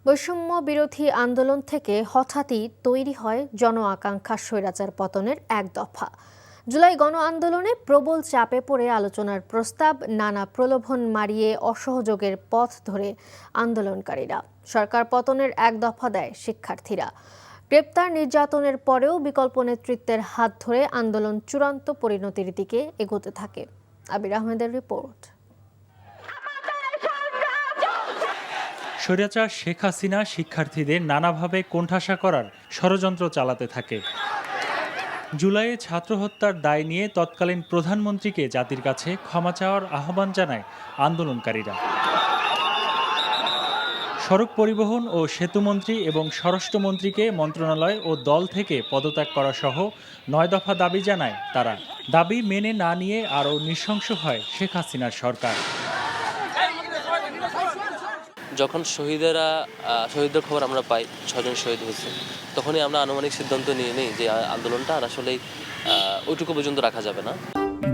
বৈষম্য বিরোধী আন্দোলন থেকে হঠাৎই তৈরি হয় জন আকাঙ্ক্ষা স্বৈরাচার পতনের এক দফা। জুলাই গণ আন্দোলনে প্রবল চাপে পড়ে আলোচনার প্রস্তাব, নানা প্রলোভন মারিয়ে অসহযোগের পথ ধরে আন্দোলনকারীরা সরকার পতনের এক দফা দেয় শিক্ষার্থীরা। গ্রেপ্তার, নির্যাতনের পরেও বিকল্প নেতৃত্বের হাত ধরে আন্দোলন চূড়ান্ত পরিণতির দিকে এগোতে থাকে। আবির আহমেদের রিপোর্ট। স্বৈরাচার শেখ হাসিনা শিক্ষার্থীদের নানাভাবে কোণঠাসা করার ষড়যন্ত্র চালাতে থাকে। জুলাইয়ে ছাত্র হত্যার দায় নিয়ে তৎকালীন প্রধানমন্ত্রীকে জাতির কাছে ক্ষমা চাওয়ার আহ্বান জানায় আন্দোলনকারীরা। সড়ক পরিবহন ও সেতুমন্ত্রী এবং স্বরাষ্ট্রমন্ত্রীকে মন্ত্রণালয় ও দল থেকে পদত্যাগ করা সহ 9 দফা দাবি জানায় তারা। দাবি মেনে না নিয়ে আরও নৃশংস হয় শেখ হাসিনার সরকার। যখন শহীদের খবর আমরা পাই, 6 জন শহীদ হয়েছে, তখনই আমরা আনুমানিক সিদ্ধান্ত নিয়ে নিই যে আন্দোলনটা আর আসলেই ওইটুকু পর্যন্ত রাখা যাবে না।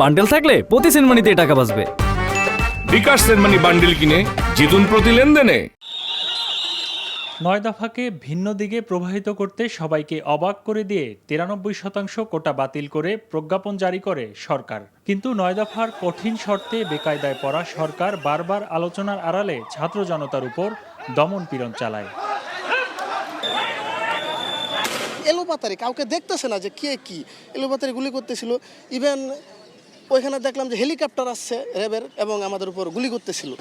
বান্ডেল থাকলে প্রতি সেনমানিতে টাকা বাঁচবে। বিকাশ সেনমানি বান্ডেল কিনে জিতুন প্রতি লেনদেনে। 9 দফাকে ভিন্ন দিকে প্রবাহিত করতে সবাইকে অবাক করে দিয়ে 93% কোটা বাতিল করে প্রজ্ঞাপন জারি করে সরকার। কিন্তু 9 দফার কঠিন শর্তে বেকায়দায় পড়া সরকার বারবার আলোচনার আড়ালে ছাত্র জনতার উপর দমন পীড়ন চালায়। এলোপাতারি কাউকে দেখতেছে না যে কে কি এলোপাতারি গুলি করতেছিল। ইভেন ওইখানে দেখলাম যে হেলিকপ্টার আসছে র্যাবের এবং আমাদের উপর গুলি করতেছিল।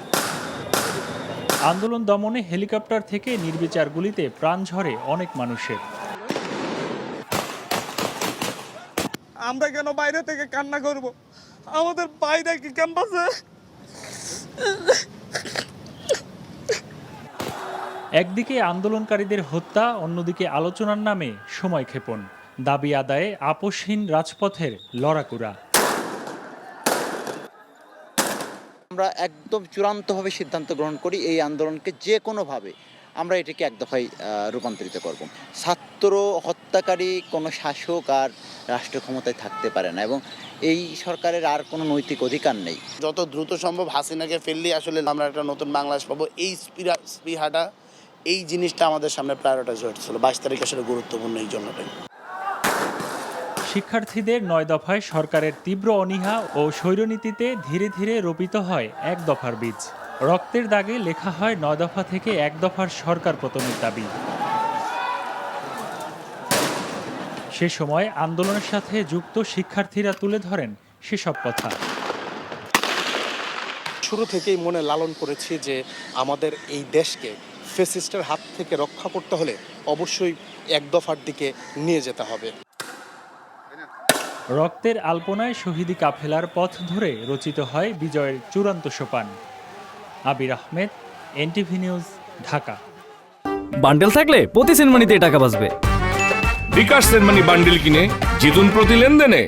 আন্দোলন দমনে হেলিকপ্টার থেকে নির্বিচার গুলিতে প্রাণ ঝরে অনেক মানুষের। আমরা কেন বাইরে থেকে কান্না করব? আমাদের বাইরে কি ক্যাম্পাসে? একদিকে আন্দোলনকারীদের হত্যা, অন্যদিকে আলোচনার নামে সময়ক্ষেপণ, দাবি আদায়ে আপোষহীন রাজপথের লড়াকুড়া। আমরা একদম চূড়ান্তভাবে সিদ্ধান্ত গ্রহণ করি এই আন্দোলনকে যে কোনোভাবে আমরা এটাকে এক দফায় রূপান্তরিত করব। ছাত্র হত্যাকারী কোনো শাসক আর রাষ্ট্র ক্ষমতায় থাকতে পারে না এবং এই সরকারের আর কোনো নৈতিক অধিকার নেই। যত দ্রুত সম্ভব হাসিনাকে ফেললেই আসলে আমরা একটা নতুন বাংলাদেশ পাবো। এই স্পৃহাটা, এই জিনিসটা আমাদের সামনে প্রায়োরিটাইজ হয়েছিল। 22 তারিখ আসলে গুরুত্বপূর্ণ এই জন্যটাই। শিক্ষার্থীদের 9 দফায় সরকারের তীব্র অনীহা ও স্বৈরনীতিতে ধীরে ধীরে রোপিত হয় এক দফার বীজ। রক্তের দাগে লেখা হয় 9 দফা থেকে এক দফার সরকার পতনের দাবি। সে সময় আন্দোলনের সাথে যুক্ত শিক্ষার্থীরা তুলে ধরেন সেসব কথা। শুরু থেকেই মনে লালন করেছি যে আমাদের এই দেশকে ফ্যাসিস্টের হাত থেকে রক্ষা করতে হলে অবশ্যই এক দফার দিকে নিয়ে যেতে হবে। রক্তের আলপনায় শহীদি কাফেলার পথ ধরে রচিত হয় বিজয়ের চূড়ান্ত সোপান। Abir Ahmed, NTV news, Dhaka. Bundle থাকলে প্রতি সেনমানিতে টাকা বাঁচবে। বিকাশ সেনমানি বান্ডেল কিনে জিতুন প্রতি লেনদেনে।